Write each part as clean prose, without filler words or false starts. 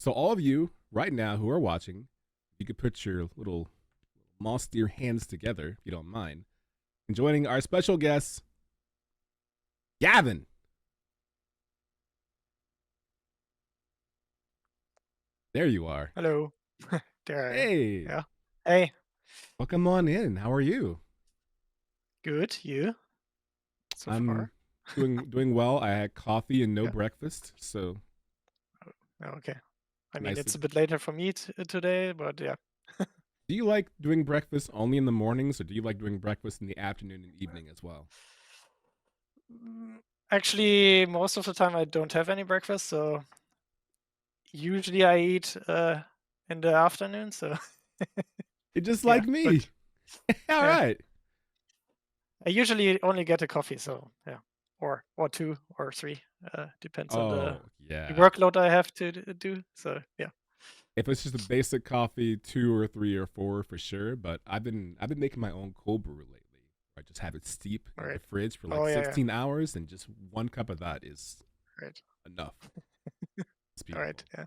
So all of you right now who are watching, you could put your little monster hands together if you don't mind. And joining our special guest, Gavin. There you are. Hello. There I am. Hey, Yeah. Hey, welcome on in. How are you? good. You so I'm far? doing well. I had coffee and no Yeah. breakfast, so Oh, okay. I mean, nice. it's a bit later for me today, but yeah. Do you like doing breakfast only in the mornings, or do you like doing breakfast in the afternoon and evening as well? Actually, most of the time I don't have any breakfast, so usually I eat in the afternoon. So You're just yeah, like but me. All yeah, right. I usually only get a coffee. So yeah, or two or three. Depends on the Oh yeah. workload I have to do. So yeah. If it's just a basic coffee, 2 or 3 or 4 for sure. But I've been making my own cold brew lately. I just have it steep All in the right. fridge for like Oh yeah, 16 hours, and just one cup of that is yeah. Right. enough. It's All right. beautiful. Yeah.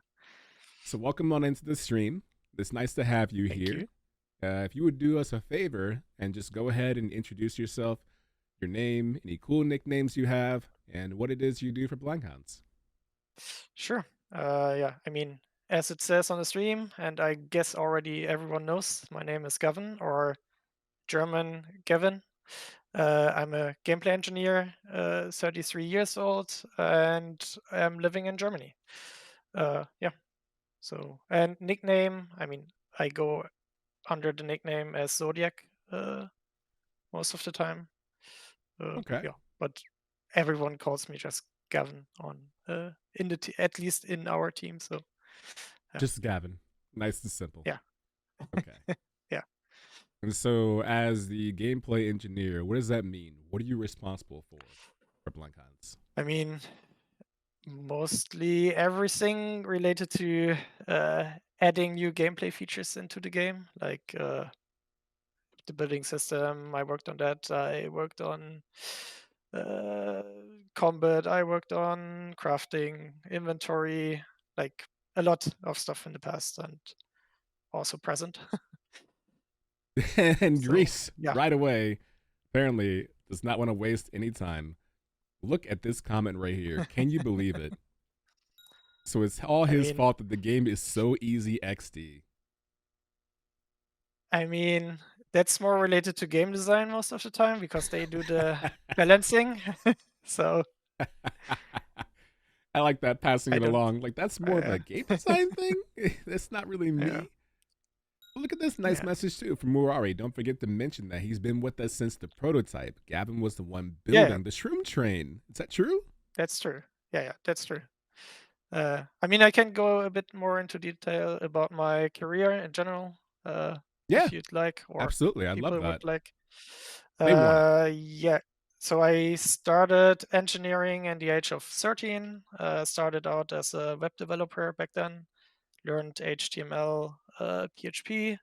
So welcome on into the stream. It's nice to have you Thank here. you. If you would do us a favor and just go ahead and introduce yourself, your name, any cool nicknames you have, and what it is you do for Blankhans. Sure. Yeah, I mean, as it says on the stream, and I guess already everyone knows, my name is Gavin, or German Gavin. I'm a gameplay engineer, 33 years old, and I'm living in Germany. Yeah, so, and nickname, I mean, I go under the nickname as Zodiac most of the time. Okay. Yeah, but everyone calls me just Gavin on in the at least in our team. So yeah, Just Gavin. Nice and simple. yeah, Okay. yeah. And so, as the gameplay engineer, what does that mean? What are you responsible for Blankhans? I mean, mostly everything related to adding new gameplay features into the game, like the building system. I worked on that. I worked on uh, combat. I worked on crafting, inventory, like a lot of stuff in the past and also present. And So Greece, yeah, right away, apparently does not want to waste any time. Look at this comment right here. Can you believe it? So it's all I his mean, fault that the game is so easy XD. I mean that's more related to game design most of the time because they do the balancing. So I like that, passing I it don't. along. Like, that's more of a game design thing. That's not really Yeah, me. But look at this nice yeah, message too from Murari. Don't forget to mention that he's been with us since the prototype. Gavin was the one yeah. building the shroom train. Is that true? That's true. Yeah, that's true. I mean, I can go a bit more into detail about my career in general, Yeah, if you'd like, or absolutely. I'd love people would that. like. They want it. Yeah. So I started engineering in the age of 13. Started out as a web developer back then. Learned HTML, PHP,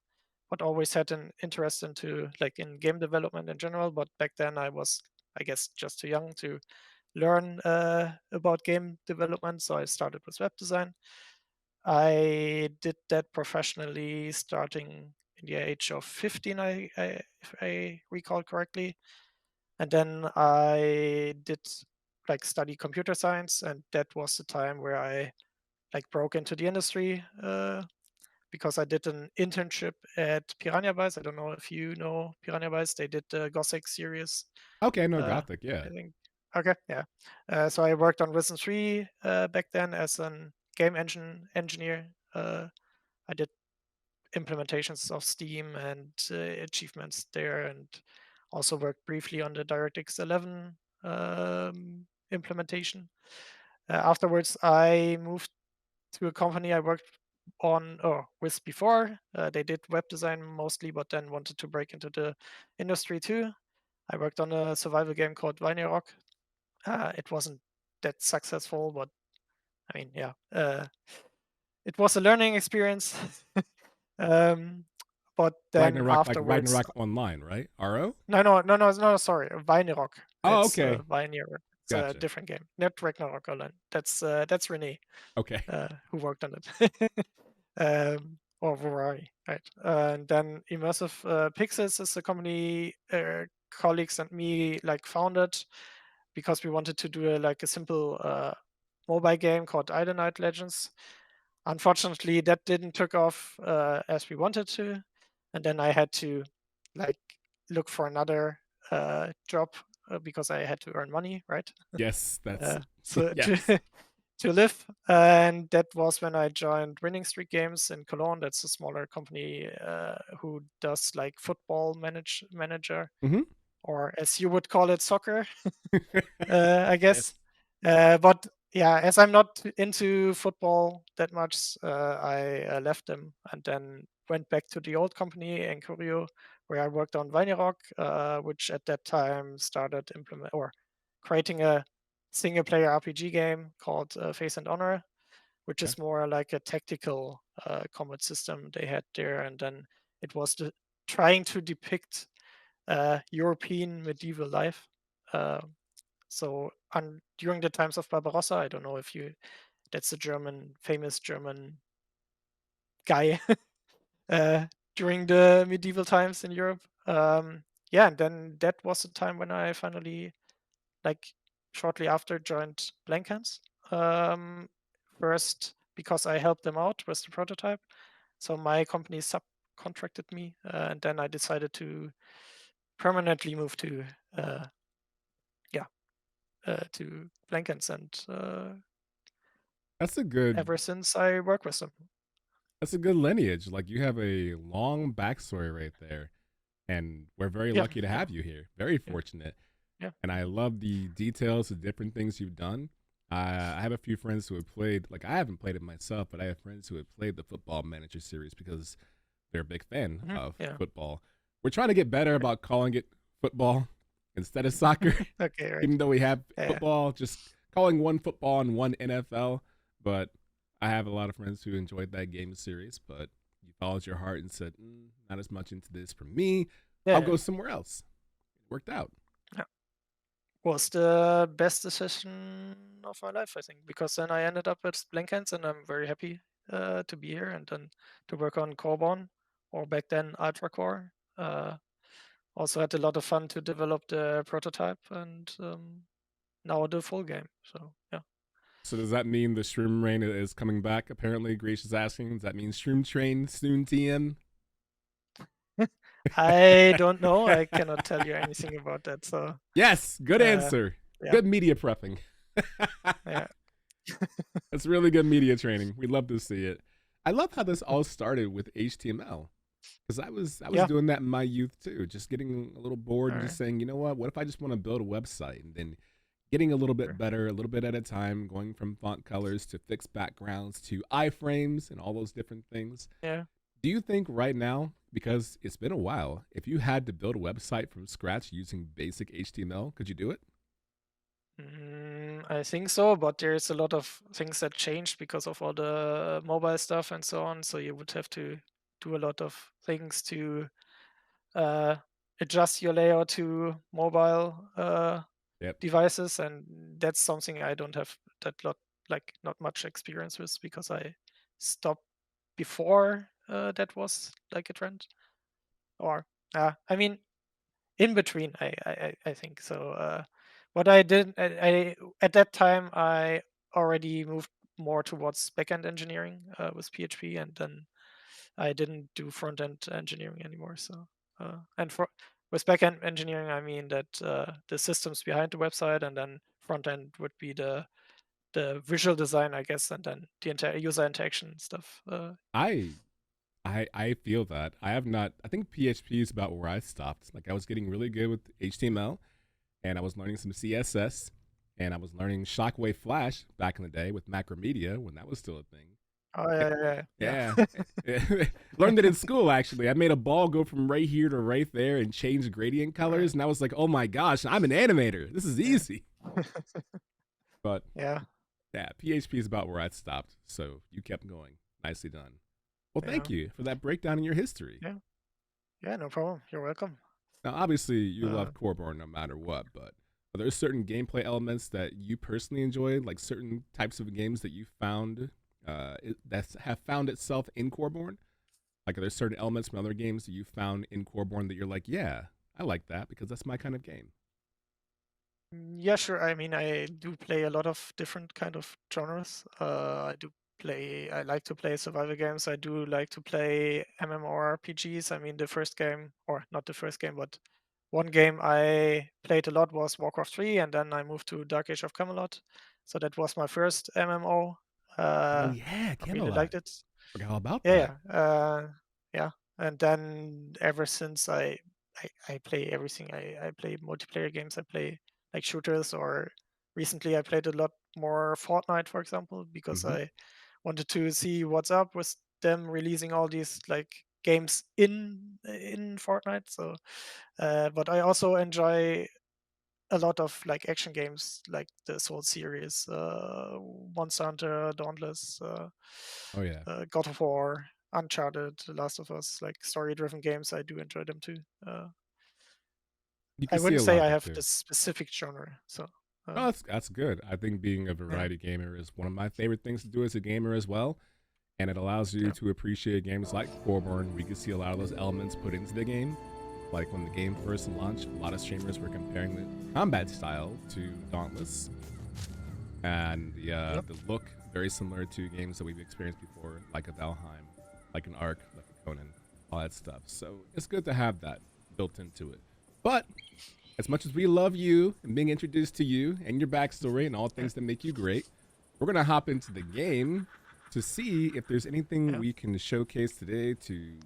but always had an interest into like in game development in general. But back then I was, I guess, just too young to learn about game development. So I started with web design. I did that professionally starting in the age of 15, if I recall correctly. And then I did like study computer science, and that was the time where I like broke into the industry because I did an internship at Piranha Bytes. I don't know if you know Piranha Bytes. They did the Gothic series. Okay, no, Uh, Gothic. Yeah. I think. Okay, yeah. So I worked on Risen 3 back then as an game engine engineer. I did implementations of Steam and achievements there, and also worked briefly on the DirectX 11 implementation. Afterwards, I moved to a company I worked on or with before. They did web design mostly, but then wanted to break into the industry too. I worked on a survival game called Rock. It wasn't that successful, but I mean, yeah, it was a learning experience. um, but then Ragnarok, like afterwards, Ragnarok Online, right? RO? no, sorry, Rock. Oh, It's okay. Vineyard. It's a Gotcha. different game, not Ragnarok Online. That's Renee, Okay. who worked on it. Or Ferrari, right? And then Immersive Pixels is a company colleagues and me like founded because we wanted to do a simple mobile game called Idle Night Legends. Unfortunately, that didn't took off as we wanted to, and then I had to like look for another job because I had to earn money, right? Yes, that's So yes. to live, and that was when I joined Winning Streak Games in Cologne. That's a smaller company who does like football manager, Mm-hmm. or as you would call it, soccer. I Yes. guess. But yeah, as I'm not into football that much, I left them and then went back to the old company in Korea, where I worked on Vineyrock, which at that time started creating a single player RPG game called Face and Honor, which Okay. is more like a tactical combat system they had there. And then it was trying to depict European medieval life. So during the times of Barbarossa, I don't know if that's a famous German guy during the medieval times in Europe. Yeah, and then that was the time when I finally, like shortly after, joined Blankhans. First, because I helped them out with the prototype. So my company subcontracted me, and then I decided to permanently move to Blankhans, and That's a good ever since I work with them. that's a good lineage. Like you have a long backstory right there. And we're very Yeah, lucky to yeah, have you here. Very yeah, fortunate. yeah. And I love the details of different things you've done. I have a few friends who have played, like I haven't played it myself, but I have friends who have played the Football Manager series because they're a big fan of Yeah. football. We're trying to get better about calling it football instead of soccer, Okay, right. even though we have Yeah, football, just calling one football and one NFL. But I have a lot of friends who enjoyed that game series, but you followed your heart and said, not as much into this for me. I'll yeah, go somewhere else. It worked out. yeah. Was the best decision of my life, I think, because then I ended up at Blankhans, and I'm very happy to be here and then to work on Coreborn, or back then Ultracore. Also had a lot of fun to develop the prototype and now the full game. So yeah. So does that mean the Shroom Rain is coming back? Apparently, Grace is asking. Does that mean Shroom Train soon TM? I don't know. I cannot tell you anything about that. So Yes, good uh, answer. yeah, Good media prepping. yeah, That's really good media training. We love to see it. I love how this all started with HTML because I was yeah. doing that in my youth too, just getting a little bored All and right. just saying, you know what if I just want to build a website, and then getting a little bit Sure. better, a little bit at a time, going from font colors to fixed backgrounds to iframes and all those different things. Yeah. Do you think right now, because it's been a while, if you had to build a website from scratch using basic HTML, could you do it? I think so, but there's a lot of things that changed because of all the mobile stuff and so on. So you would have to do a lot of things to uh, adjust your layout to mobile Yep. devices, and that's something I don't have not much experience with because I stopped before that was like a trend. Or I mean, in between, I think so. What I did, I at that time I already moved more towards backend engineering with PHP, and then I didn't do front end engineering anymore. So and for with backend engineering, I mean that the systems behind the website, and then front end would be the visual design, I guess, and then the entire user interaction stuff. I I feel that. I have not I think PHP is about where I stopped. Like I was getting really good with HTML and I was learning some CSS and I was learning Shockwave Flash back in the day with Macromedia when that was still a thing. Oh Eh, yeah. Yeah. Learned it in school actually. I made a ball go from right here to right there and change gradient Right. colors and I was like, "Oh my gosh, I'm an animator. This is Yeah. easy." But Yeah. yeah, PHP is about where I stopped. So you kept going. Nicely done. Well, Yeah. thank you for that breakdown in your history. Yeah. Yeah. No problem. You're welcome. Now, obviously, you Uh, love Coreborn no matter what, but Are there certain gameplay elements that you personally enjoy, like certain types of games that you found that have found itself in Coreborn? Like, are there certain elements from other games that you found in Coreborn that you're like, yeah, I like that because that's my kind of game? Yeah, sure. I mean, I do play a lot of different kind of genres. I like to play survival games. I do like to play MMORPGs. I mean, the first game, or not the first game, but one game I played a lot was Warcraft 3, and then I moved to Dark Age of Camelot. So that was my first MMO. Oh I yeah, really Camelot. liked it. Forgot all about that. Yeah, yeah. And then ever since I play everything. I play multiplayer games. I play like shooters, or recently I played a lot more Fortnite, for example, because Mm-hmm. I wanted to see what's up with them releasing all these like games in Fortnite. So, but I also enjoy a lot of like action games, like the Soul series, Monster Hunter, Dauntless, Oh yeah, God of War, Uncharted, The Last of Us, like story-driven games. I do enjoy them too. you I can see wouldn't a say lot I there have too. this specific genre. So, Oh, that's good. I think being a yeah, variety gamer is one of my favorite things to do as a gamer as well, and it allows you yeah, to appreciate games like Coreborn, where you can see a lot of those elements put into the game. Like when the game first launched, a lot of streamers were comparing the combat style to Dauntless, and yeah, the look very similar to games that we've experienced before, like a Valheim, like an Ark, like a Conan, all that stuff. So it's good to have that built into it. But as much as we love you and being introduced to you and your backstory and all yeah, things that make you great, we're gonna hop into the game to see if there's anything yeah, we can showcase today to,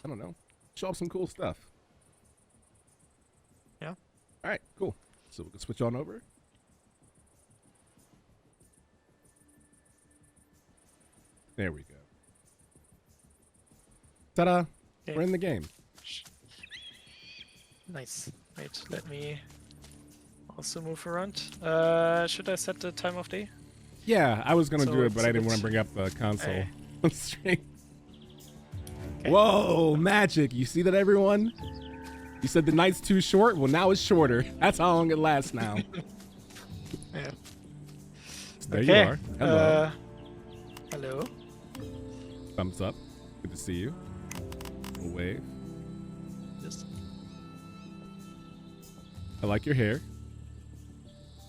I don't know, show off some cool stuff. yeah. All right, cool. So we can switch on over. There we go. Ta-da! Okay, We're in the game. nice. Wait, let me also move around. Should I set the time of day? Yeah, I was gonna So do it, but it's I a didn't want to bit. bring up the console I, on stream. okay. Whoa, magic! You see that, everyone? You said the night's too short. Well, now it's shorter. That's how long it lasts now. Yeah. So there you Okay. are. Hello. Hello. Thumbs up. Good to see you. A wave. Yes. I like your hair.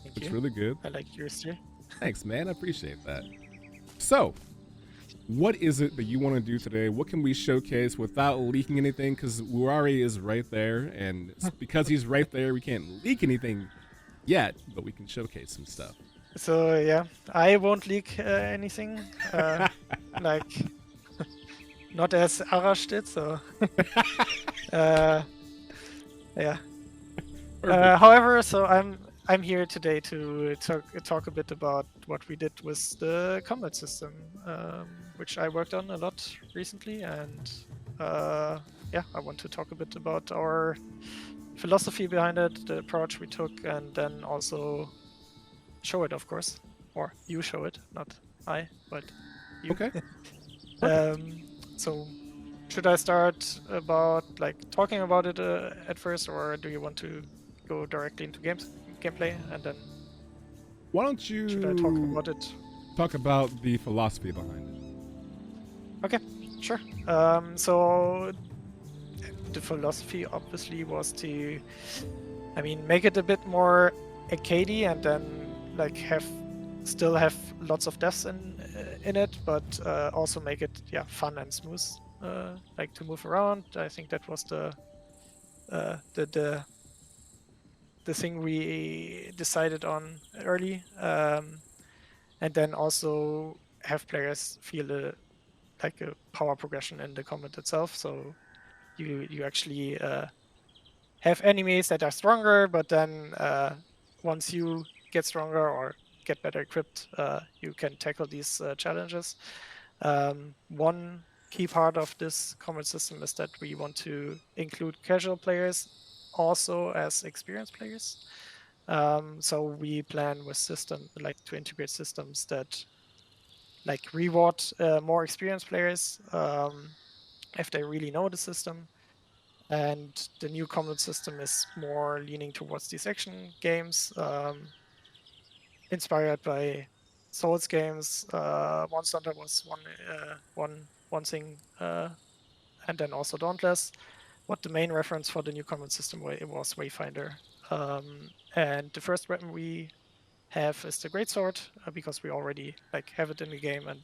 Thank Looks you. really good. I like yours too. Thanks, man. I appreciate that. So, what is it that you want to do today? What can we showcase without leaking anything? Because Uari is right there, and because he's right there, we can't leak anything yet, but we can showcase some stuff. So yeah, I won't leak anything. Like not as Arash did. So uh, yeah. Perfect. However, so I'm here today to talk a bit about what we did with the combat system, which I worked on a lot recently, and yeah, I want to talk a bit about our philosophy behind it, the approach we took, and then also show it, of course, or you show it, not I, but you. Okay. Perfect. So should I start about like talking about it at first, or do you want to go directly into gameplay and then Why don't should I talk you about it? talk about the philosophy behind it? Okay, sure. So the philosophy obviously was to, I mean, make it a bit more arcadey and then like still have lots of deaths in it, but also make it fun and smooth, like to move around. I think that was the thing we decided on early, and then also have players feel like a power progression in the combat itself. So you actually have enemies that are stronger, but then once you get stronger or get better equipped, you can tackle these challenges. One key part of this combat system is that we want to include casual players also as experienced players. So we plan with to integrate systems that like reward more experienced players if they really know the system. And the new combat system is more leaning towards these action games, inspired by Souls games. Monster Hunter was one thing, and then also Dauntless. But the main reference for the new combat system was Wayfinder. And the first weapon we have is the Greatsword, because we already like have it in the game, and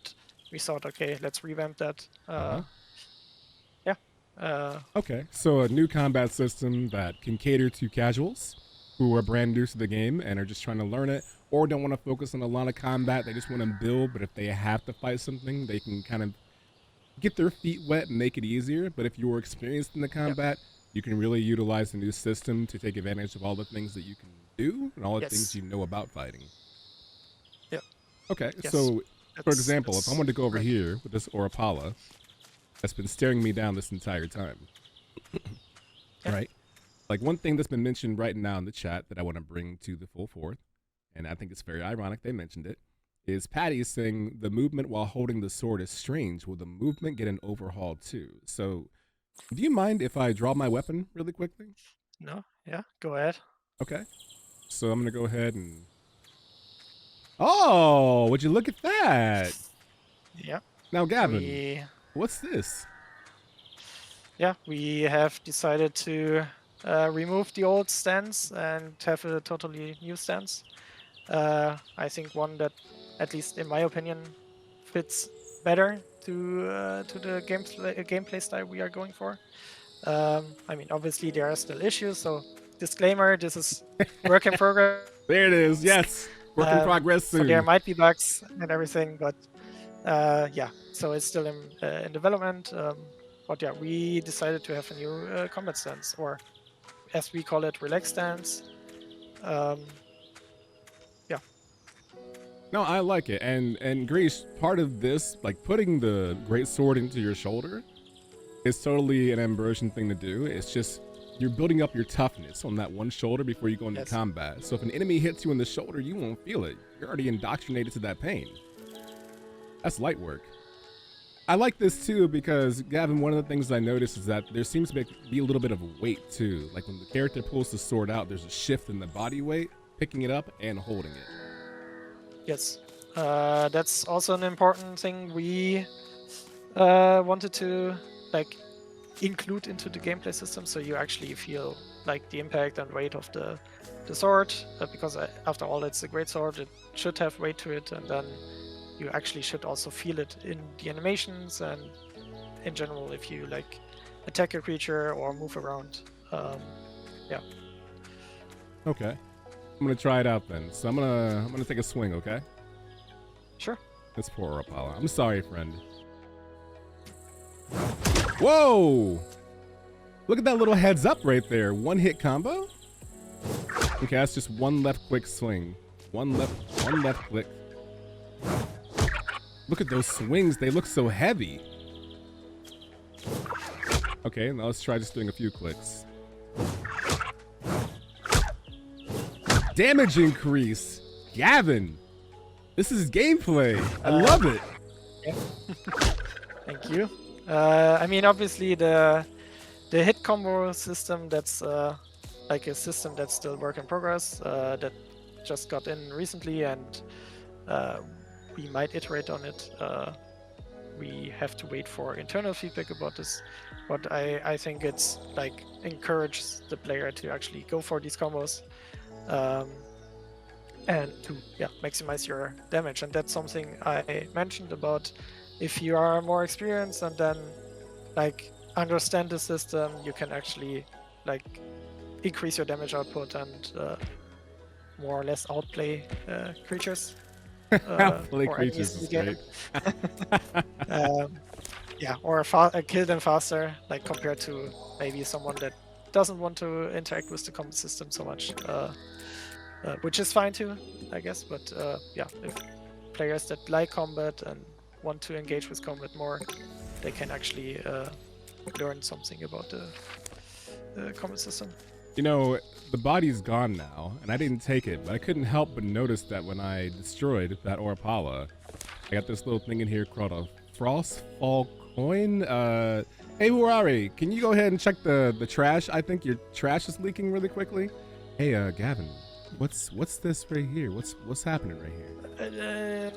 we thought, okay, let's revamp that. Yeah. Okay, so a new combat system that can cater to casuals who are brand new to the game and are just trying to learn it, or don't want to focus on a lot of combat. They just want to build, but if they have to fight something, they can kind of get their feet wet and make it easier. But if you're experienced in the combat, you can really utilize the new system to take advantage of all the things that you can do and all the things you know about fighting. Yeah. Okay, so for example, if I wanted to go over here with this Orapala that's been staring me down this entire time, right? Like one thing that's been mentioned right now in the chat that I want to bring to the full forth, and I think it's very ironic they mentioned it, is Patty saying the movement while holding the sword is strange. Will the movement get an overhaul too? So do you mind if I draw my weapon really quickly? No, yeah, go ahead. Okay. So I'm going to go ahead and... Oh, would you look at that? Yeah. Now, Gavin, what's this? Yeah, we have decided to remove the old stance and have a totally new stance. I think one that, at least in my opinion, fits better to the gameplay style we are going for. I mean, obviously there are still issues, so disclaimer: this is work in progress. There it is. Yes, work in progress soon. So there might be bugs and everything, but yeah, so it's still in development. But yeah, we decided to have a new combat stance, or as we call it, relax stance. Yeah. No, I like it. And Grease, part of this, like putting the great sword into your shoulder, is totally an Ambrosian thing to do. It's just you're building up your toughness on that one shoulder before you go into combat. So if an enemy hits you in the shoulder, you won't feel it. You're already indoctrinated to that pain. That's light work. I like this too because, Gavin, one of the things I noticed is that there seems to be a little bit of a weight too. Like when the character pulls the sword out, there's a shift in the body weight, picking it up and holding it. Yes, that's also an important thing we wanted to like include into the gameplay system, so you actually feel like the impact and weight of the sword, because after all, it's a great sword. It should have weight to it, and then you actually should also feel it in the animations and in general if you like attack a creature or move around. Yeah. Okay, I'm gonna try it out then. So I'm gonna take a swing. Okay. Sure. That's poor Apollo. I'm sorry, friend. Whoa! Look at that little heads up right there. One hit combo. Okay, that's just one left quick swing. One left click. Look at those swings. They look so heavy. Okay, now let's try just doing a few clicks. Damage increase. Gavin, this is gameplay. I love it. Yeah. Thank you. I mean, obviously the hit combo system, that's like a system that's still work in progress, that just got in recently, and we might iterate on it. We have to wait for internal feedback about this, but I think it's like encourages the player to actually go for these combos, and to maximize your damage. And that's something I mentioned about. If you are more experienced and then like understand the system, you can actually like increase your damage output and more or less outplay creatures. Outplay creatures is great. Yeah, or kill them faster, like compared to maybe someone that doesn't want to interact with the combat system so much, which is fine too, I guess. But yeah, if players that like combat and want to engage with combat more, they can actually learn something about the combat system. You know, the body's gone now, and I didn't take it, but I couldn't help but notice that when I destroyed that Orapala, I got this little thing in here called a Frostfall Oin, hey Wurari, can you go ahead and check the trash? I think your trash is leaking really quickly. Hey, Gavin, what's this right here? What's happening right here?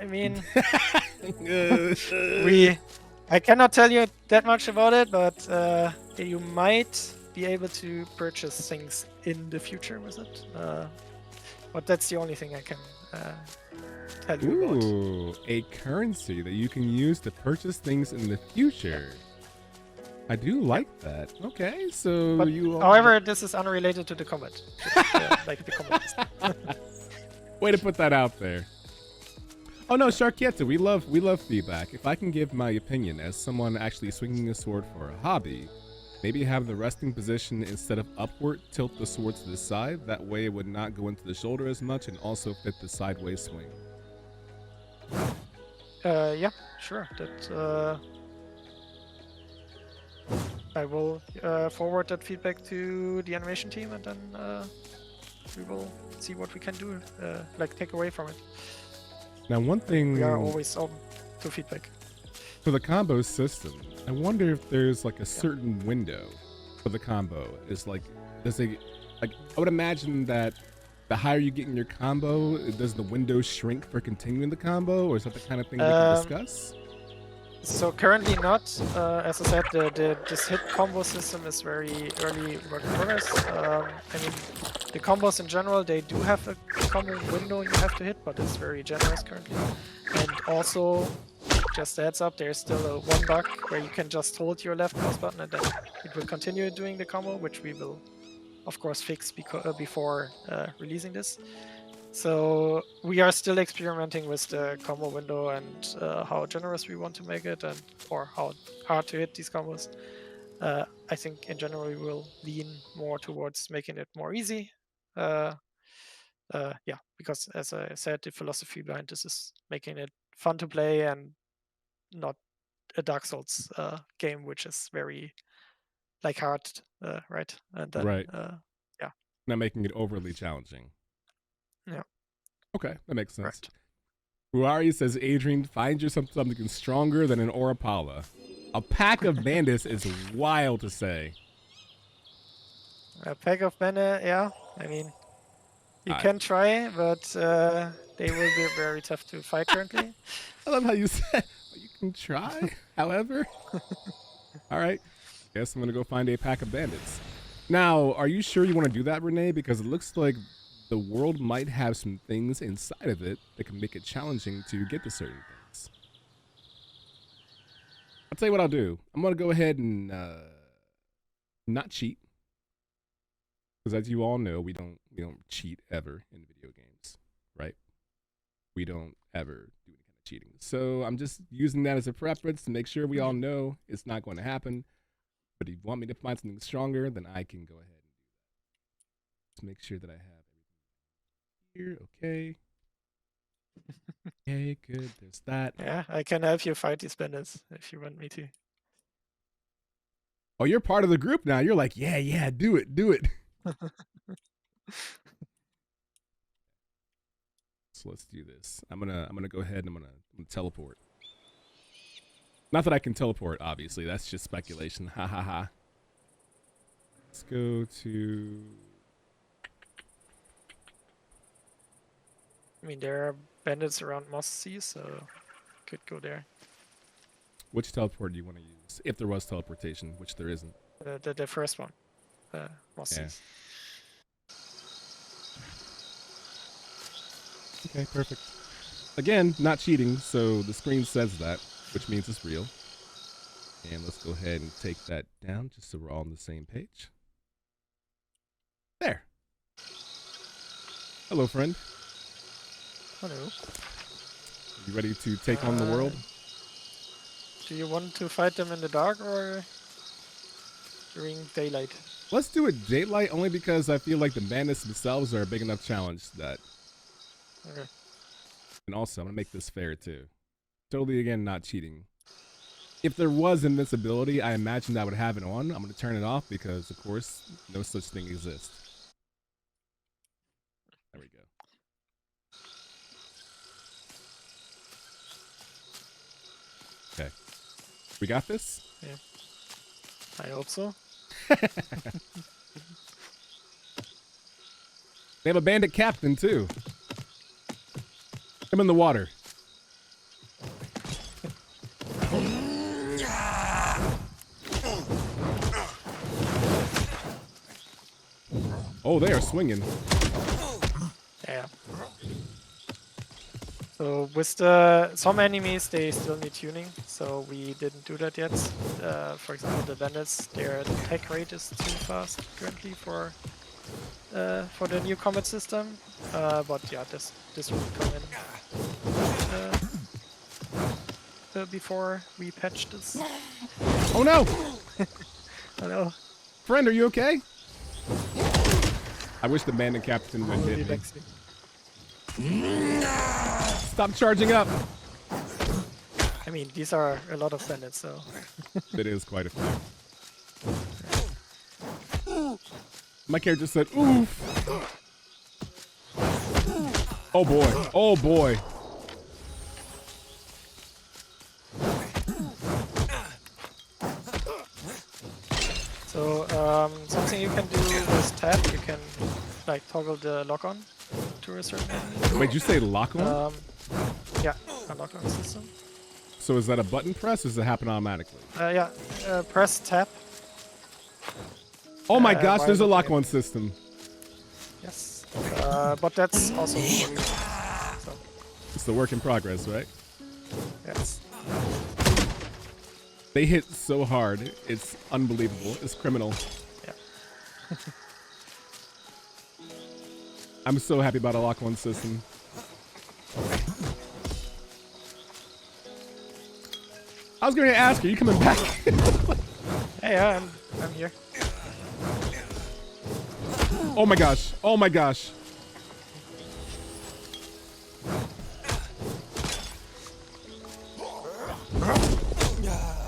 I mean, I cannot tell you that much about it, but you might be able to purchase things in the future with it. But that's the only thing I can tell you about. Ooh, a currency that you can use to purchase things in the future. I do like that. Okay, so but you. However, this is unrelated to the combat. Just, like the combat. Way to put that out there. Oh no, Sharkieta, we love feedback. If I can give my opinion as someone actually swinging a sword for a hobby, maybe have the resting position instead of upward, tilt the sword to the side. That way it would not go into the shoulder as much and also fit the sideways swing. Yeah, sure. That I will forward that feedback to the animation team, and then we will see what we can do, like take away from it. Now, one thing we are always open to feedback. For the combo system, I wonder if there's like a certain window for the combo. Is like, does it, like, I would imagine that the higher you get in your combo, does the window shrink for continuing the combo, or is that the kind of thing we can discuss? So currently not. As I said, this hit combo system is very early work in progress. I mean, the combos in general, they do have a combo window you have to hit, but it's very generous currently. And also, just a heads up, there's still a one bug where you can just hold your left mouse button and then it will continue doing the combo, which we will, of course, fix before releasing this. So we are still experimenting with the combo window and how generous we want to make it, and or how hard to hit these combos. I think in general we will lean more towards making it more easy. Yeah, because as I said, the philosophy behind this is making it fun to play and not a Dark Souls game, which is very like hard, right? And then, right. Yeah. Not making it overly challenging. Yeah. Okay, that makes sense. Right. Ruari says, Adrian, find yourself something stronger than an Orapala. A pack of bandits is wild to say. A pack of bandits, yeah. I mean, you can try, but they will be very tough to fight currently. I love how you said you can try, however. All right. Guess I'm going to go find a pack of bandits. Now, are you sure you want to do that, Renee? Because it looks like the world might have some things inside of it that can make it challenging to get to certain things. I'll tell you what I'll do. I'm going to go ahead and not cheat. Because as you all know, we don't cheat ever in video games, right? We don't ever do any kind of cheating. So I'm just using that as a preference to make sure we all know it's not going to happen. But if you want me to find something stronger, then I can go ahead and do that. Let's make sure that I have everything here. Okay. Okay, good. There's that. Yeah, I can help you fight these bandits if you want me to. Oh, you're part of the group now. You're like, yeah, do it. So let's do this. I'm gonna go ahead and I'm gonna teleport. Not that I can teleport, obviously. That's just speculation. Ha ha ha. Let's go to. I mean, there are bandits around Moss Sea, so could go there. Which teleport do you want to use? If there was teleportation, which there isn't. The first one. Moss Seas. Okay, perfect. Again, not cheating, so the screen says that, which means it's real. And let's go ahead and take that down just so we're all on the same page. There. Hello, friend. Hello. You ready to take on the world? Do you want to fight them in the dark or during daylight? Let's do it daylight, only because I feel like the bandits themselves are a big enough challenge that. Okay. And also, I'm going to make this fair, too. Totally, again, not cheating. If there was invincibility, I imagine I would have it on. I'm going to turn it off because, of course, no such thing exists. There we go. Okay. We got this? Yeah. I hope so. They have a bandit captain, too. I'm in the water. Oh, they are swinging. Yeah. So with some enemies, they still need tuning, so we didn't do that yet. For example, the bandits, their attack rate is too fast currently for the new combat system. But yeah, this will come in before we patch this. Oh no! I know. Friend, are you okay? I wish the bandit captain would hit me. Stop charging up! I mean, these are a lot of bandits, so... It is quite a few. My character said, oof! Oh boy, oh boy! So, something you can do with tab, you can like toggle the lock-on to a certain enemy. Wait, did you say lock-on? Yeah, a lock-on system. So is that a button press or does it happen automatically? Yeah, press tab. Oh my gosh, there's a lock-on system. Yes, but that's also for you. So. It's the work in progress, right? Yes. They hit so hard, it's unbelievable. It's criminal. Yeah. I'm so happy about a lock-on system. I was going to ask, are you coming back? Hey, yeah, I'm here. Oh my gosh! Oh my gosh!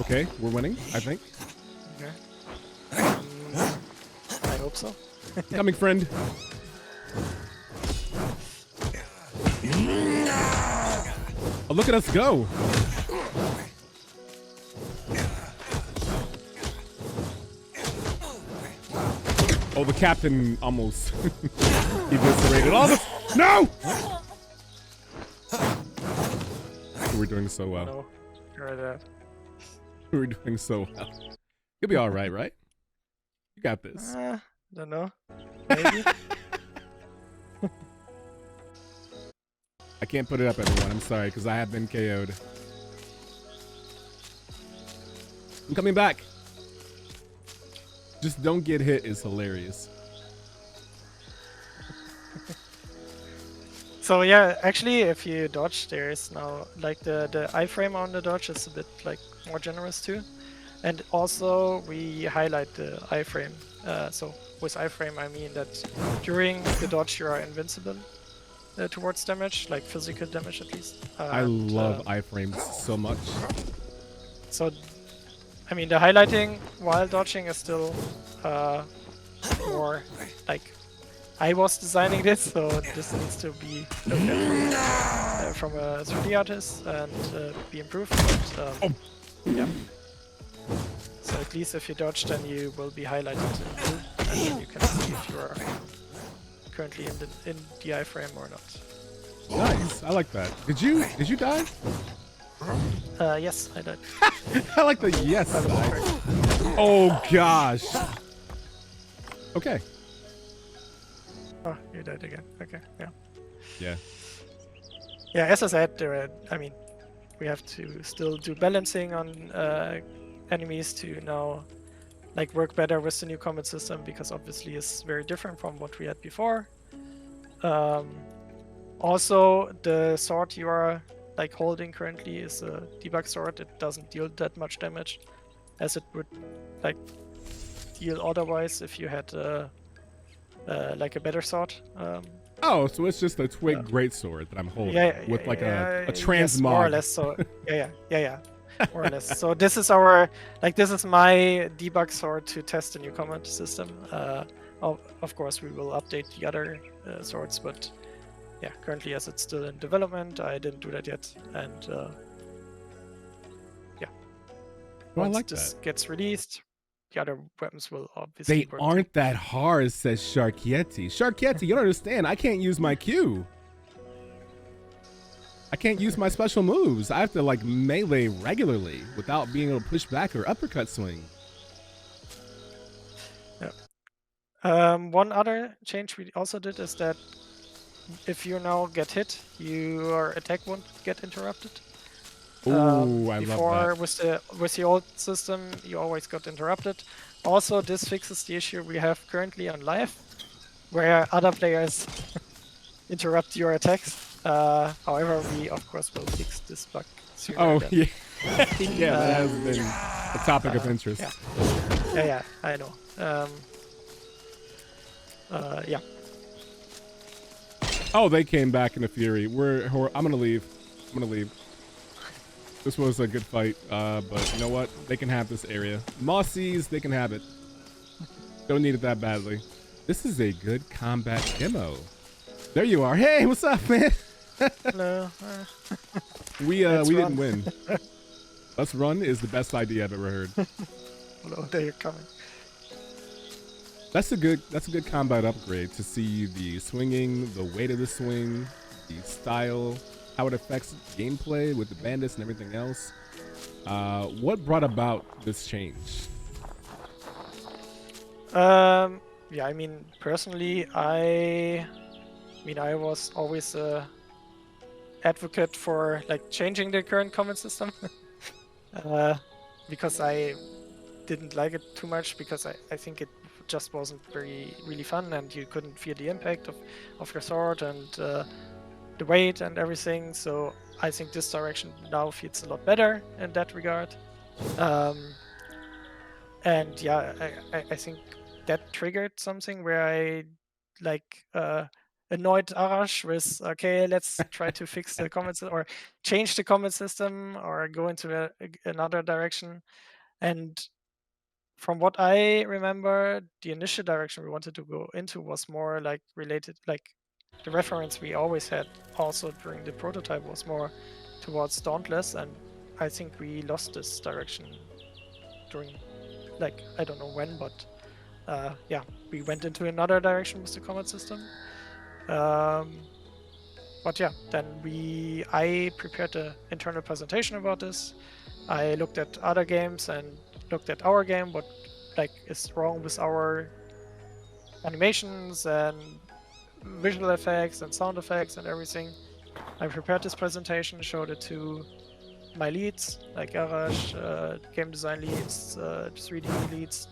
Okay, we're winning, I think. Okay. I hope so. Coming, friend. Oh, look at us go! Oh, the captain almost eviscerated all the. No! We're doing so well. No, you're that. We're doing so well. You'll be all right, right? You got this. Don't know. Maybe. I can't put it up, everyone. I'm sorry, because I have been KO'd. I'm coming back. Just don't get hit is hilarious. So yeah, actually, if you dodge, there is now like the iframe on the dodge is a bit like more generous too, and also we highlight the iframe. So with iframe, I mean that during the dodge you are invincible towards damage, like physical damage at least. I love iframes so much. So, I mean, the highlighting while dodging is still more like. I was designing this, so this needs to be looked at from a 3D artist and be improved. But, yeah. So at least if you dodge, then you will be highlighted in blue, and then you can see if you are currently in the iframe or not. Nice, I like that. Did you die? Yes, I did. I like the yes side. Oh gosh. Okay. Oh, you died again. Okay, yeah. Yeah. Yeah, as I said, I mean, we have to still do balancing on enemies to now like work better with the new combat system, because obviously it's very different from what we had before. Also, the sword you are like holding currently is a debug sword. It doesn't deal that much damage as it would like deal otherwise if you had like a better sword. Oh, so it's just a twig greatsword that I'm holding with like a transmog. Yes, more or less. So yeah, more or less. So this is our this is my debug sword to test the new combat system. Of course, we will update the other swords, but yeah, currently as it's still in development, I didn't do that yet, and yeah. Oh, I Once like this that. gets released, the other weapons will obviously They work aren't too. that hard, says Sharkietti. Sharkietti, you don't understand. I can't use my Q. I can't use my special moves. I have to like melee regularly without being able to push back or uppercut swing. Yeah. One other change we also did is that if you now get hit, your attack won't get interrupted. Oh, I love Before that. with the old system, you always got interrupted. Also, this fixes the issue we have currently on live, where other players interrupt your attacks. However, we of course will fix this bug sooner Oh, than yeah. I think. Yeah, that has been a topic of interest. Yeah, I know. Yeah. Oh, they came back in a fury. I'm gonna leave. This was a good fight, but you know what? They can have this area. Mossies, they can have it. Don't need it that badly. This is a good combat demo. There you are. Hey, what's up, man? No. We didn't win. Let's run is the best idea I've ever heard. Oh, there you're coming. That's a good combat upgrade to see the swinging, the weight of the swing, the style, how it affects gameplay with the bandits and everything else. What brought about this change? Yeah, I mean, personally, I was always a advocate for like changing the current comment system because I didn't like it too much because I think it just wasn't really fun and you couldn't feel the impact of your sword and the weight and everything. So I think this direction now feels a lot better in that regard. And yeah, I think that triggered something where I like annoyed Arash with, okay, let's try to fix the comment or change the comment system or go into another direction. And from what I remember, the initial direction we wanted to go into was more like related, like the reference we always had also during the prototype was more towards Dauntless, and I think we lost this direction during, like, I don't know when, but yeah, we went into another direction with the combat system. But yeah, then I prepared an internal presentation about this. I looked at other games and looked at our game, what like is wrong with our animations and visual effects and sound effects and everything. I prepared this presentation, showed it to my leads, like Arash, game design leads, 3D leads,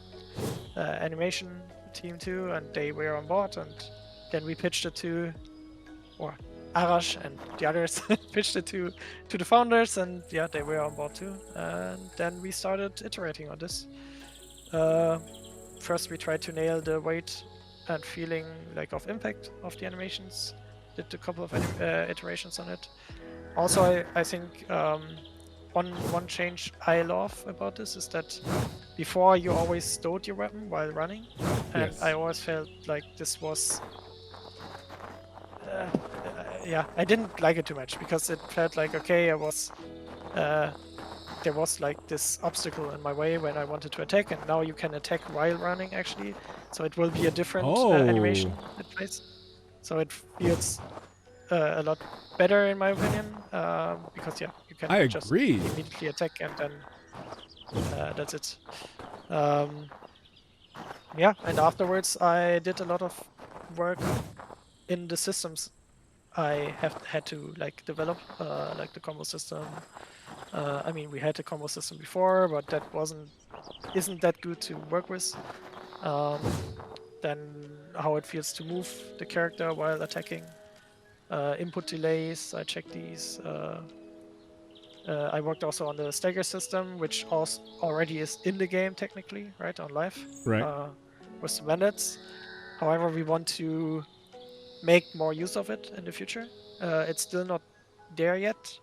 animation team too, and they were on board. And then we pitched it to, or Arash and the others pitched it to the founders, and yeah, they were on board too. And then we started iterating on this. First, we tried to nail the weight and feeling like of impact of the animations. Did a couple of iterations on it. Also, I think one change I love about this is that before you always stowed your weapon while running, and Yes. I always felt like this was yeah, I didn't like it too much because it felt like, okay, there was like this obstacle in my way when I wanted to attack, and now you can attack while running actually, so it will be a different animation it plays. So it feels a lot better in my opinion, because yeah, you can just immediately attack and then that's it. Yeah, and afterwards I did a lot of work in the systems I had to like develop, like the combo system. I mean, we had a combo system before, but that isn't that good to work with. Then how it feels to move the character while attacking. Input delays, I checked these. I worked also on the stagger system, which also already is in the game technically, right, on live, right, with the bandits. However, we want to make more use of it in the future. It's still not there yet.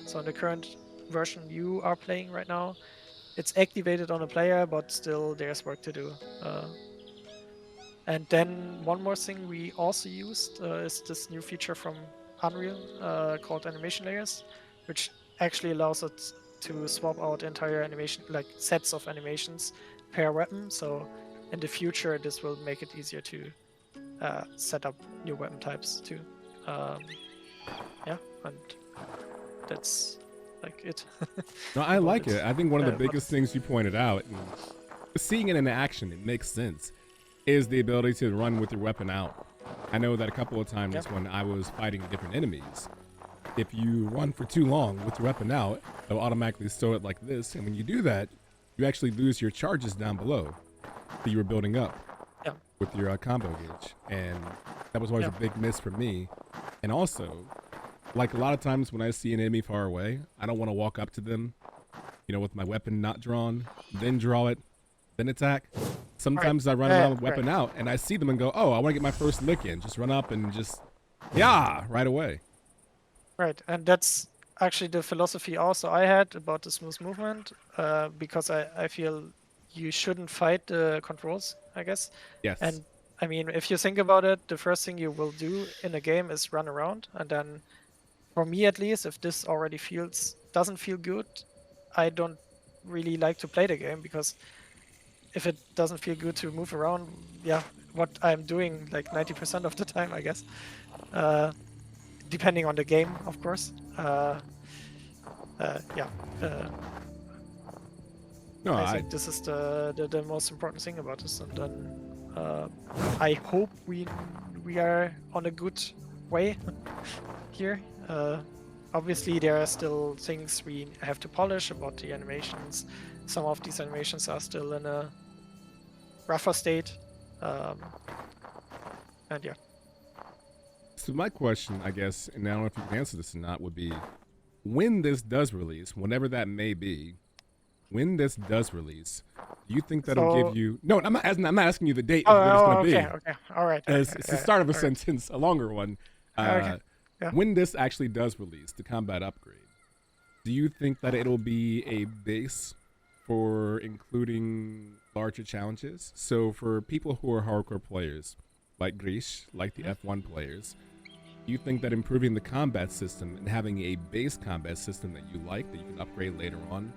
So in the current version you are playing right now, it's activated on a player, but still there's work to do. And then one more thing we also used is this new feature from Unreal called animation layers, which actually allows to swap out entire animation, like sets of animations per weapon. So in the future, this will make it easier to set up new weapon types too. Yeah, and that's like it. No, I like it. I think one of the About biggest this. things you pointed out, and seeing it in action, it makes sense, is the ability to run with your weapon out. I know that a couple of times Yeah. when I was fighting different enemies, if you run for too long with your weapon out, it'll automatically stow it like this. And when you do that, you actually lose your charges down below that you were building up Yeah. with your combo gauge. And that was always Yeah. a big miss for me. And also, like a lot of times when I see an enemy far away, I don't want to walk up to them, you know, with my weapon not drawn, then draw it, then attack. Sometimes I run around with weapon out and I see them and go, oh, I want to get my first lick in. Just run up and just, yeah, right away. Right, and that's actually the philosophy also I had about the smooth movement, because I feel you shouldn't fight the controls, I guess. Yes. And I mean, if you think about it, the first thing you will do in a game is run around, and then, for me at least, if this already doesn't feel good, I don't really like to play the game, because if it doesn't feel good to move around, yeah, what I'm doing like 90% of the time, I guess. Depending on the game, of course. Yeah. No, I think this is the most important thing about this, and then I hope we are on a good way here. Obviously, there are still things we have to polish about the animations. Some of these animations are still in a rougher state, and yeah. So my question, I guess, and I don't know if you can answer this or not, would be when this does release, whenever that may be, when this does release, do you think that'll give you? No, I'm not asking you the date of when it's going to be. Okay, all right. It's the start of a sentence, a longer one. Okay. Yeah. When this actually does release, the combat upgrade, do you think that it'll be a base for including larger challenges? So for people who are hardcore players, like Grish, like the F1 players, do you think that improving the combat system and having a base combat system that you like, that you can upgrade later on,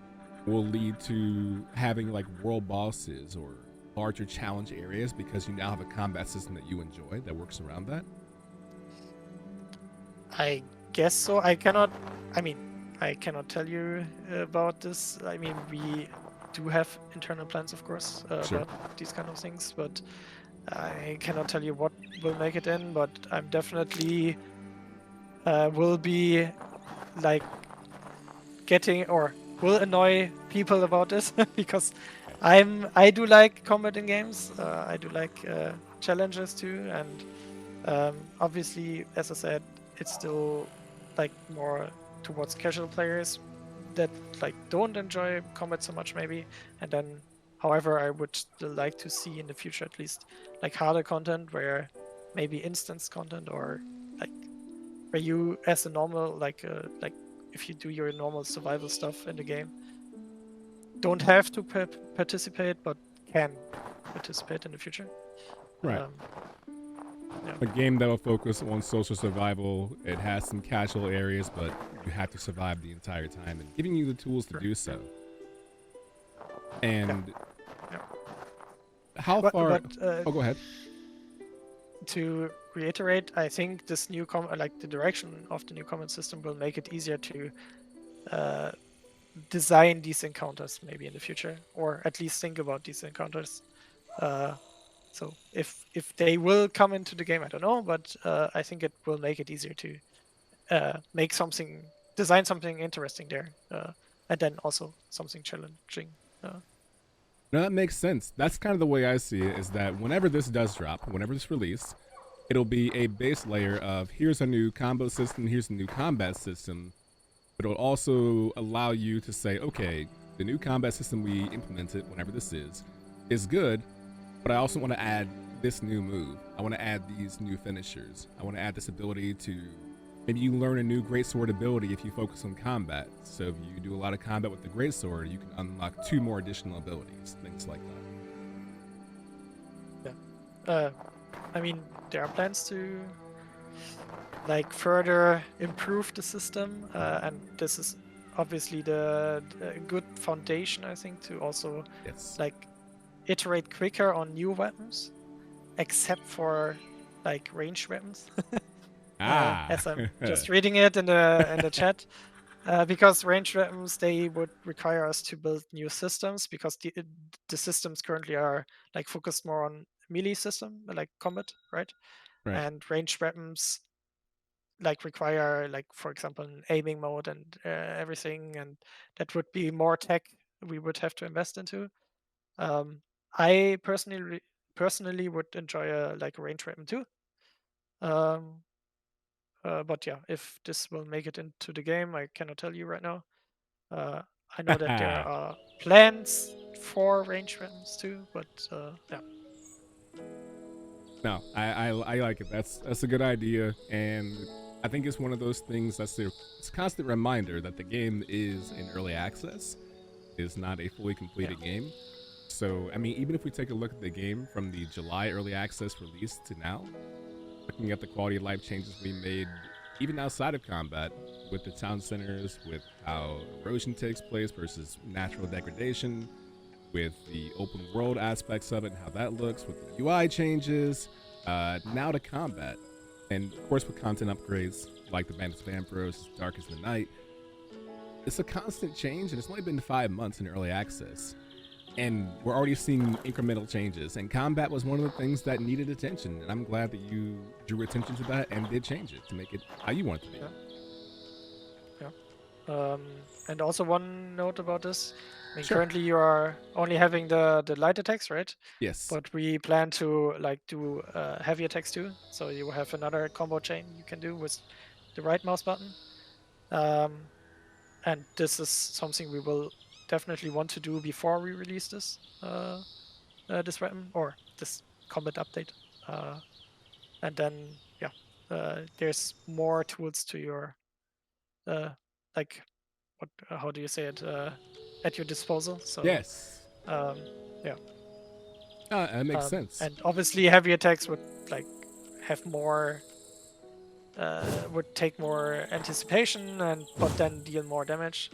will lead to having like world bosses or larger challenge areas because you now have a combat system that you enjoy that works around that? I guess so. I cannot tell you about this. I mean, we do have internal plans, of course, about these kind of things, but I cannot tell you what will make it in. But I'm definitely will be like getting, or will annoy people about this because I do like combat in games. I do like challenges too, and obviously, as I said, it's still like more towards casual players that like don't enjoy combat so much maybe. And then, however, I would still like to see in the future at least like harder content where maybe instance content, or like where you as a normal like if you do your normal survival stuff in the game, don't have to participate but can participate in the future. Right. Yeah. A game that will focus on social survival. It has some casual areas, but you have to survive the entire time, and giving you the tools to do so. And how far? Go ahead. To reiterate, I think this new like the direction of the new comment system will make it easier to design these encounters maybe in the future, or at least think about these encounters. So if they will come into the game, I don't know, but I think it will make it easier to design something interesting there, and then also something challenging. No, that makes sense. That's kind of the way I see it, is that whenever this does drop, whenever it's released, it'll be a base layer of here's a new combo system, here's a new combat system, but it'll also allow you to say, okay, the new combat system we implemented, whenever this is good, but I also want to add this new move. I want to add these new finishers. I want to add this ability to, maybe you learn a new greatsword ability if you focus on combat. So if you do a lot of combat with the greatsword, you can unlock 2 more additional abilities, things like that. Yeah. I mean, there are plans to like further improve the system, and this is obviously the good foundation, I think, to also Yes. like iterate quicker on new weapons, except for like ranged weapons. As I'm just reading it in the chat, because ranged weapons, they would require us to build new systems, because the systems currently are like focused more on melee system, like combat, right? Right. And ranged weapons like require, like, for example, an aiming mode and everything, and that would be more tech we would have to invest into. I personally would enjoy a like a range weapon too. But yeah, if this will make it into the game, I cannot tell you right now. I know that there are plans for range weapons too, but yeah. No, I like it. That's a good idea, and I think it's one of those things it's a constant reminder that the game is in early access, is not a fully completed game. So I mean, even if we take a look at the game from the July early access release to now, looking at the quality of life changes we made, even outside of combat, with the town centers, with how erosion takes place versus natural degradation, with the open world aspects of it and how that looks, with the UI changes, now to combat, and of course with content upgrades like the Bandits Vampiros, Dark as the Night. It's a constant change, and it's only been 5 months in early access, and we're already seeing incremental changes, and combat was one of the things that needed attention, and I'm glad that you drew attention to that and did change it to make it how you want it to be. And also one note about this, I mean, Sure. currently you are only having the light attacks, right? Yes. But we plan to like do heavy attacks too, so you have another combo chain you can do with the right mouse button. And this is something we will definitely want to do before we release this this weapon or this combat update. And then there's more tools to your like what how do you say it at your disposal. So yes. yeah. That makes sense. And obviously heavy attacks would like have more would take more anticipation but then deal more damage.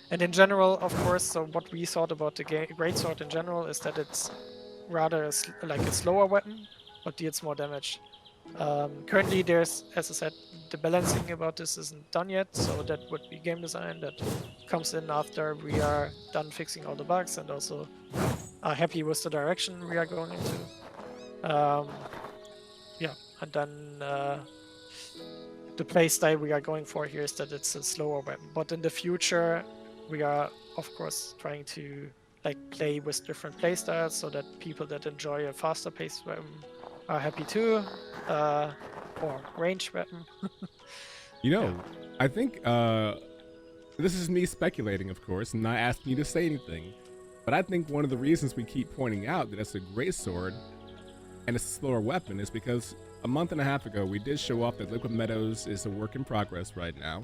And in general, of course, so what we thought about the greatsword in general is that it's rather like a slower weapon, but deals more damage. Currently, there's, as I said, the balancing about this isn't done yet, so that would be game design that comes in after we are done fixing all the bugs and also are happy with the direction we are going into. Yeah, and then the playstyle we are going for here is that it's a slower weapon, but in the future we are of course trying to like play with different playstyles so that people that enjoy a faster paced weapon are happy too, or range weapon. You know, I think this is me speculating, of course, and not asking you to say anything, but I think one of the reasons we keep pointing out that it's a greatsword and it's a slower weapon is because a month and a half ago we did show off that Liquid Meadows is a work in progress right now,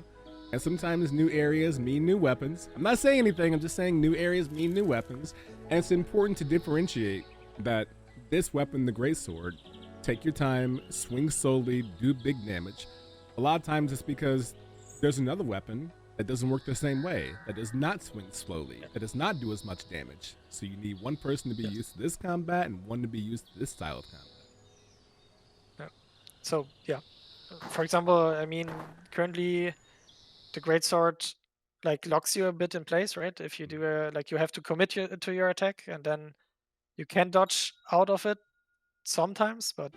and sometimes new areas mean new weapons. I'm not saying anything, I'm just saying new areas mean new weapons, and it's important to differentiate that this weapon, the greatsword, take your time, swing slowly, do big damage. A lot of times it's because there's another weapon that doesn't work the same way, that does not swing slowly, that does not do as much damage. So you need one person to be used to this combat and one to be used to this style of combat. Yeah. So yeah, for example, I mean, currently the greatsword like locks you a bit in place, right? If you do like you have to commit to your attack, and then you can dodge out of it sometimes, but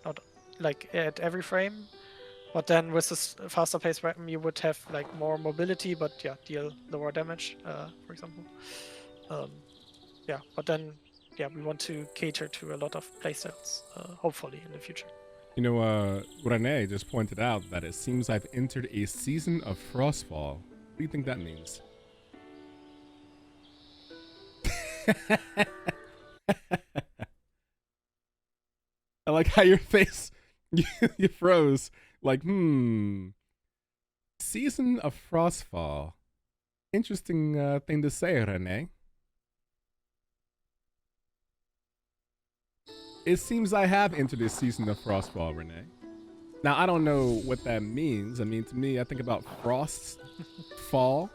not like at every frame. But then with this faster paced weapon, you would have like more mobility, but yeah, deal lower damage, for example. Yeah, but then yeah, we want to cater to a lot of playsets, hopefully in the future. You know, Rene just pointed out that it seems I've entered a season of Frostfall. What do you think that means? I like how your face, you froze. Like, Season of Frostfall. Interesting thing to say, Rene. It seems I have entered a season of Frostfall, Rene. Now, I don't know what that means. I mean, to me, I think about frost, fall,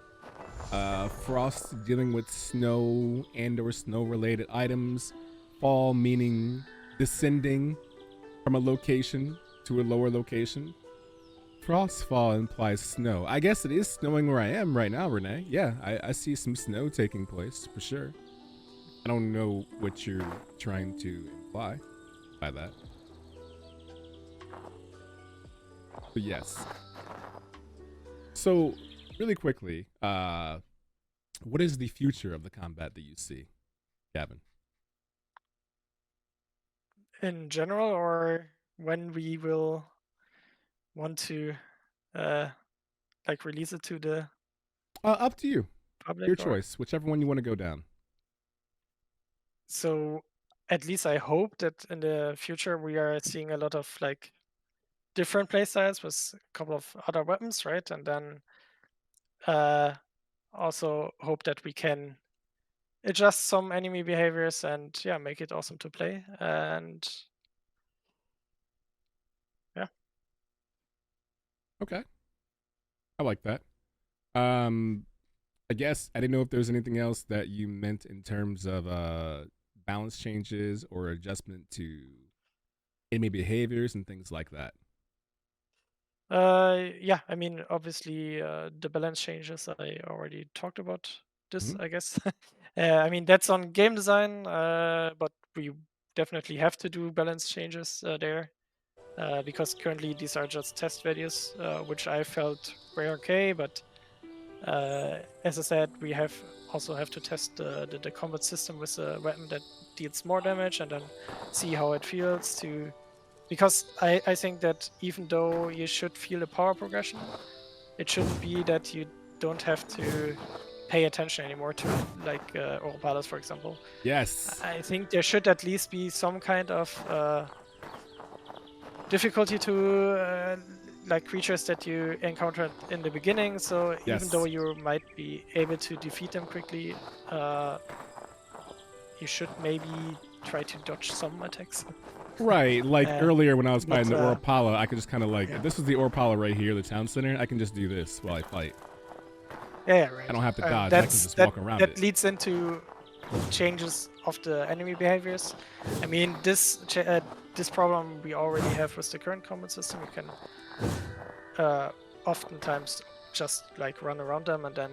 frost dealing with snow and or snow-related items, fall meaning descending from a location to a lower location. Frostfall implies snow. I guess it is snowing where I am right now, Renee. Yeah, I see some snow taking place for sure. I don't know what you're trying to imply by that. But yes. So, really quickly, what is the future of the combat that you see, Gavin? In general, or when we will want to like release it to the Up to you. Your public, or choice, whichever one you want to go down. so at least I hope that in the future we are seeing a lot of like different playstyles with a couple of other weapons, right? And then also hope that we can adjust some enemy behaviors and yeah, make it awesome to play. And yeah. Okay. I like that. I guess I didn't know if there's anything else that you meant in terms of balance changes or adjustment to enemy behaviors and things like that. Yeah, I mean, obviously, the balance changes I already talked about this, Mhm. I guess. I mean, that's on game design, but we definitely have to do balance changes there because currently these are just test values, which I felt were okay. But as I said, we also have to test the combat system with a weapon that deals more damage and then see how it feels to. Because I think that even though you should feel a power progression, it shouldn't be that you don't have to pay attention anymore to like Oropalas, for example. Yes. I think there should at least be some kind of difficulty to like creatures that you encountered in the beginning. So even though Yes. you might be able to defeat them quickly, you should maybe try to dodge some attacks. Right. Like earlier when I was but fighting the Oropala, I could just kind of like, yeah. if this was the Oropala right here, the town center, I can just do this while I fight. Yeah, right. I don't have to dodge. I can just walk around that it. leads into changes of the enemy behaviors. I mean, this problem we already have with the current combat system. You can oftentimes just like run around them, and then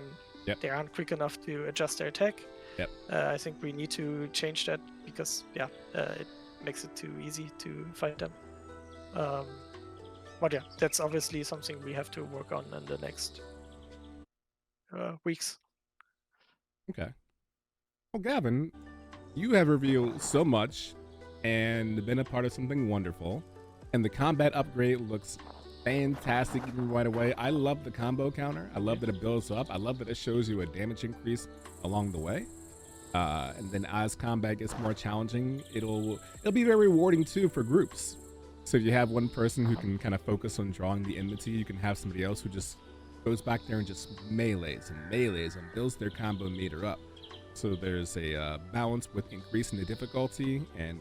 Yep. they aren't quick enough to adjust their attack. Yep. I think we need to change that because yeah, it makes it too easy to fight them. But yeah, that's obviously something we have to work on in the next weeks. Okay. Well, Gavin, you have revealed so much and been a part of something wonderful. And the combat upgrade looks fantastic even right away. I love the combo counter. I love that it builds up. I love that it shows you a damage increase along the way. And then as combat gets more challenging, it'll be very rewarding too for groups. So if you have one person who can kind of focus on drawing the enmity, you can have somebody else who just goes back there and just melees and builds their combo meter up. So there's a balance with increasing the difficulty and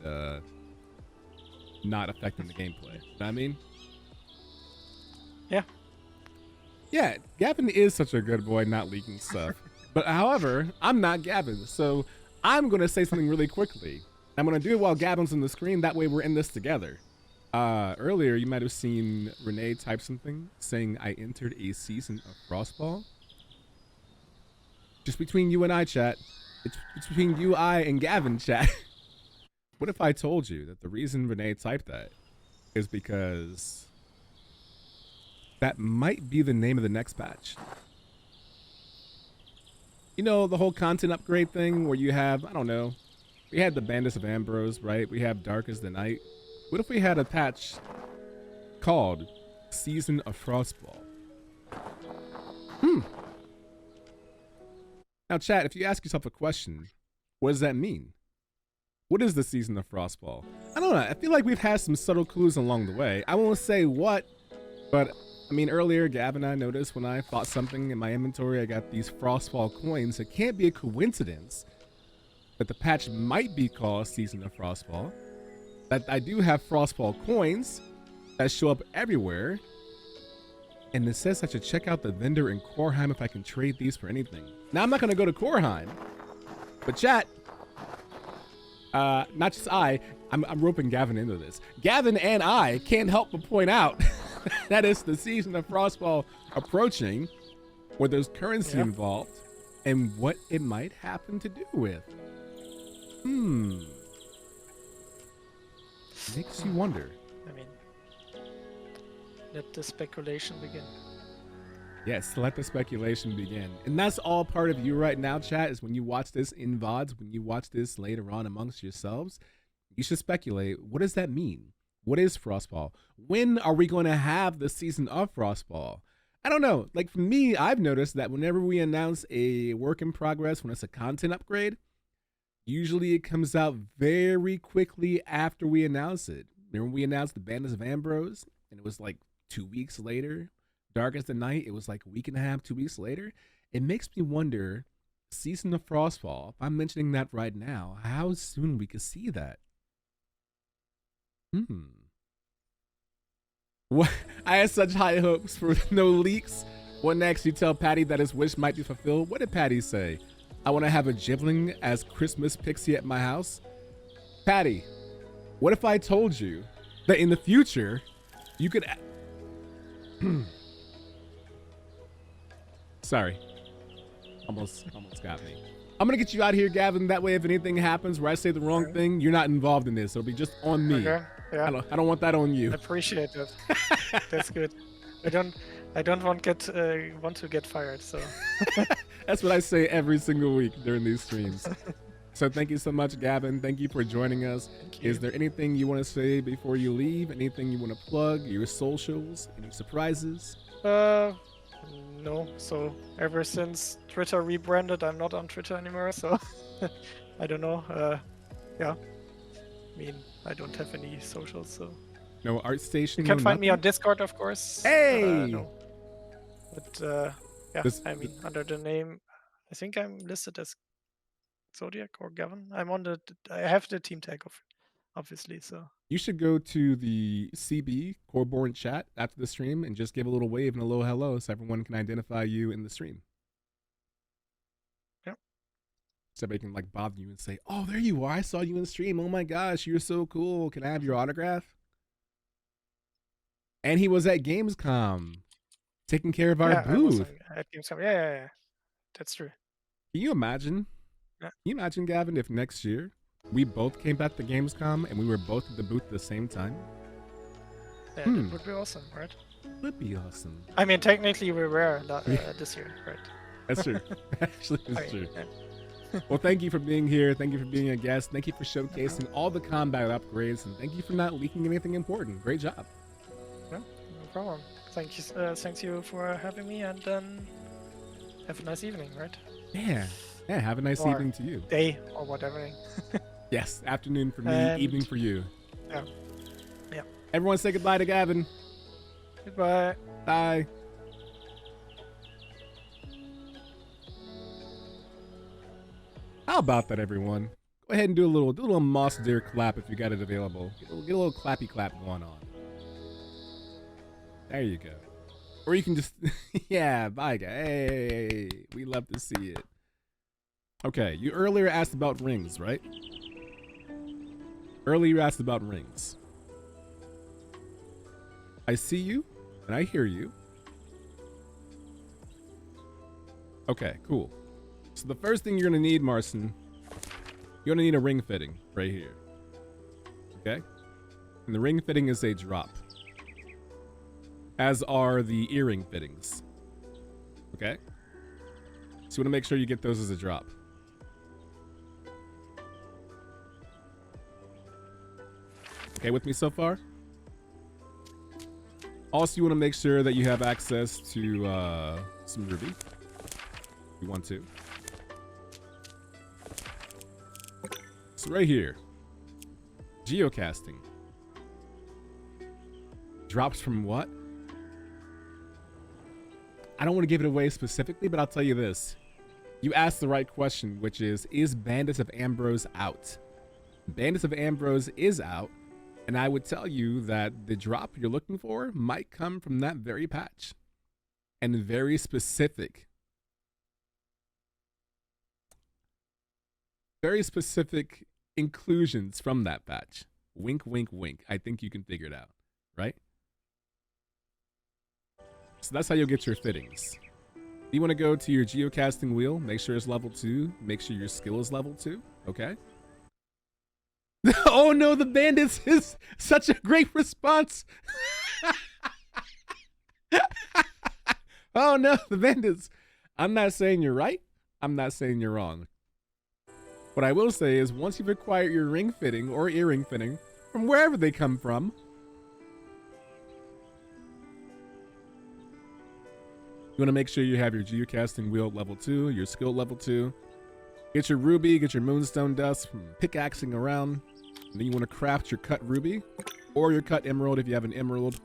not affecting the gameplay. You know what I mean? Yeah. Yeah, Gavin is such a good boy not leaking stuff. But however, I'm not Gavin, so I'm going to say something really quickly. I'm going to do it while Gavin's on the screen. That way we're in this together. Earlier, you might have seen Renee type something saying I entered a season of Frostball. Just between you and I, chat. It's between you, I, and Gavin, chat. What if I told you that the reason Renee typed that is because that might be the name of the next patch? You know, the whole content upgrade thing where you have, I don't know, we had the Bandits of Ambrose, right? We have Dark as the Night. What if we had a patch called Season of Frostball? Now, chat, if you ask yourself a question, what does that mean? What is the Season of Frostball? I don't know. I feel like we've had some subtle clues along the way. I won't say what, but I mean, earlier, Gavin and I noticed when I fought something in my inventory, I got these Frostfall coins. It can't be a coincidence that the patch might be called Season of Frostfall. That I do have Frostfall coins, that show up everywhere. And it says I should check out the vendor in Korheim if I can trade these for anything. Now, I'm not going to go to Korheim, but chat, not just I'm roping Gavin into this. Gavin and I can't help but point out that it's the season of Frostfall approaching, where there's currency involved, and what it might happen to do with. Makes you wonder. I mean, let the speculation begin. Yes, let the speculation begin. And that's all part of you right now, chat, is when you watch this in VoDs, when you watch this later on amongst yourselves, you should speculate, what does that mean? What is Frostfall? When are we going to have the season of Frostfall? I don't know. Like, for me, I've noticed that whenever we announce a work in progress, when it's a content upgrade, usually it comes out very quickly after we announce it. Remember we announced the Bandits of Ambrose, and it was like 2 weeks later? Darkest of Night, it was like a week and a half, 2 weeks later. It makes me wonder, season of Frostfall, if I'm mentioning that right now, how soon we could see that? What? I had such high hopes for no leaks. What next? You tell Patty that his wish might be fulfilled. What did Patty say? I want to have a Gibling as Christmas pixie at my house. Patty, what if I told you that in the future you could sorry, almost got me. I'm gonna get you out of here, Gavin. That way, if anything happens where I say the wrong thing, you're not involved in this. It'll be just on me. Okay. Yeah. I don't want that on you. I appreciate that. That's good. I don't want to get fired. So that's what I say every single week during these streams. So thank you so much, Gavin. Thank you for joining us. Is there anything you want to say before you leave? Anything you want to plug? Your socials? Any surprises? No. So ever since Twitter rebranded, I'm not on Twitter anymore. So I don't know. Yeah. I mean, I don't have any socials, so. No ArtStation. You can find me on Discord, of course. Hey. No. But yeah, I mean, under the name, I think I'm listed as Zodiac or Gavin. I have the team tag obviously, so. You should go to the CB Coreborn chat after the stream and just give a little wave and a little hello so everyone can identify you in the stream. Yep. So everybody can like bother you and say, "Oh, there you are! I saw you in the stream. Oh my gosh, you're so cool. Can I have your autograph?" And he was at Gamescom, taking care of our booth. At Gamescom. Yeah. That's true. Can you imagine? Yeah. Can you imagine, Gavin, if next year we both came back to Gamescom and we were both at the booth at the same time? Yeah, that would be awesome, right? Would be awesome. I mean, technically we were this year, right? That's true. Actually, it's true. Yeah. Well, thank you for being here. Thank you for being a guest. Thank you for showcasing all the combat upgrades, and thank you for not leaking anything important. Great job. Yeah, no problem. Thank you for having me, and have a nice evening, right? Yeah. Have a nice evening to you. Day or whatever. Yes, afternoon for me, evening for you. Yeah. Everyone say goodbye to Gavin. Goodbye. Bye. How about that, everyone? Go ahead and do a little Moss Deer clap if you got it available. Get a little clappy clap going on. There you go. Or you can just, yeah, bye, guys. Hey, we love to see it. Okay, you earlier asked about rings, right? Earlier you asked about rings. I see you, and I hear you. Okay, cool. So the first thing you're gonna need, Marcin, you're gonna need a ring fitting right here. Okay? And the ring fitting is a drop. As are the earring fittings. Okay? So you wanna make sure you get those as a drop. Okay with me so far? Also, you want to make sure that you have access to some Ruby. If you want to. So right here. Geocasting. Drops from what? I don't want to give it away specifically, but I'll tell you this. You asked the right question, which is Bandits of Ambrose out? Bandits of Ambrose is out. And I would tell you that the drop you're looking for might come from that very patch. And very specific inclusions from that patch. Wink, wink, wink. I think you can figure it out, right? So that's how you'll get your fittings. You want to go to your geocaching wheel, make sure it's level 2, make sure your skill is level 2, okay? Oh no, the bandits is such a great response. Oh no, the bandits. I'm not saying you're right. I'm not saying you're wrong. What I will say is once you've acquired your ring fitting or earring fitting from wherever they come from, you want to make sure you have your geocaching wheel level 2, your skill level 2. Get your ruby, get your moonstone dust from pickaxing around. And then you want to craft your cut ruby or your cut emerald if you have an emerald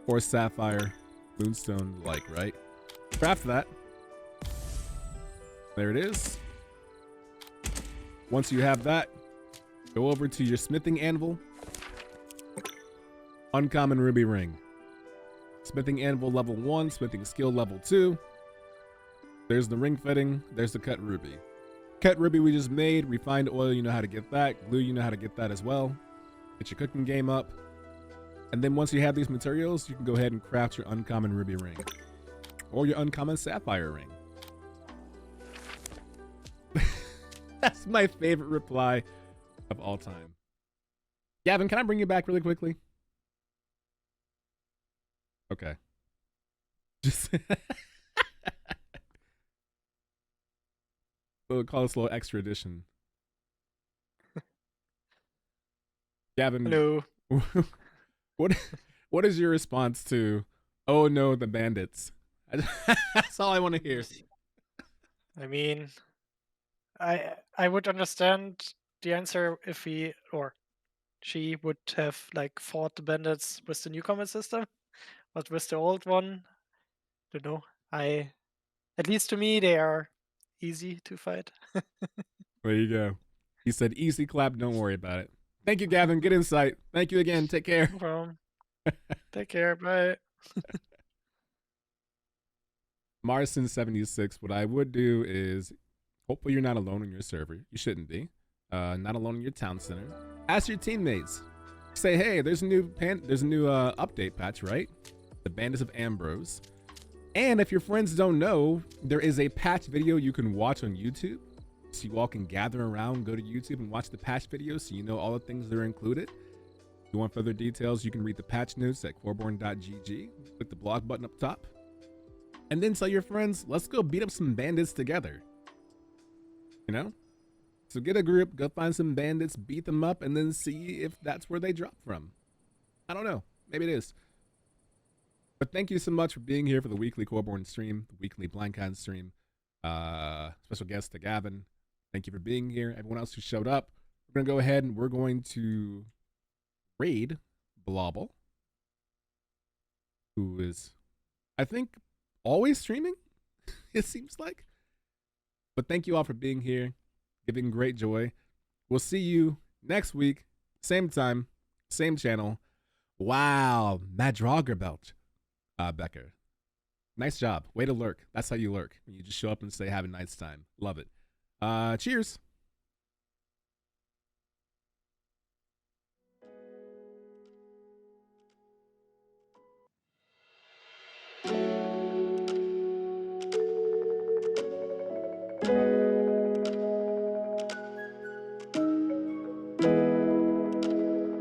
or sapphire, moonstone like, right? Craft that. There it is. Once you have that, go over to your smithing anvil. Uncommon ruby ring. Smithing anvil level 1, smithing skill level 2. There's the ring fitting, there's the cut ruby. Cut ruby we just made, refined oil, you know how to get that. Glue, you know how to get that as well. Get your cooking game up. And then once you have these materials, you can go ahead and craft your uncommon ruby ring. Or your uncommon sapphire ring. That's my favorite reply of all time. Gavin, can I bring you back really quickly? Okay. Just we'll call this a little extra edition. Gavin, Hello. what is your response to, oh no, the bandits? That's all I want to hear. I mean, I would understand the answer if he or she would have like fought the bandits with the newcomer system, but with the old one, don't know. At least to me, they are easy to fight. There you go. He said, easy clap, don't worry about it. Thank you, Gavin. Good insight. Thank you again. Take care. No problem. Take care. Bye. Marson76, what I would do is, hopefully you're not alone on your server. You shouldn't be. Not alone in your town center. Ask your teammates. Say, hey, there's a new update patch, right? The Bandits of Ambrose. And if your friends don't know, there is a patch video you can watch on YouTube. So you all can gather around, go to YouTube and watch the patch video so you know all the things that are included. If you want further details, you can read the patch notes at coreborn.gg. Click the blog button up top. And then tell your friends, let's go beat up some bandits together. You know? So get a group, go find some bandits, beat them up, and then see if that's where they drop from. I don't know. Maybe it is. But thank you so much for being here for the weekly Coreborn stream, the weekly Blankhans stream. Special guest to Gavin. Thank you for being here. Everyone else who showed up. We're going to go ahead and we're going to raid Blobble, who is, I think, always streaming, it seems like. But thank you all for being here, giving great joy. We'll see you next week, same time, same channel. Wow, Matt Dragerbelt, Becker. Nice job. Way to lurk. That's how you lurk. When you just show up and say, have a nice time. Love it. Cheers.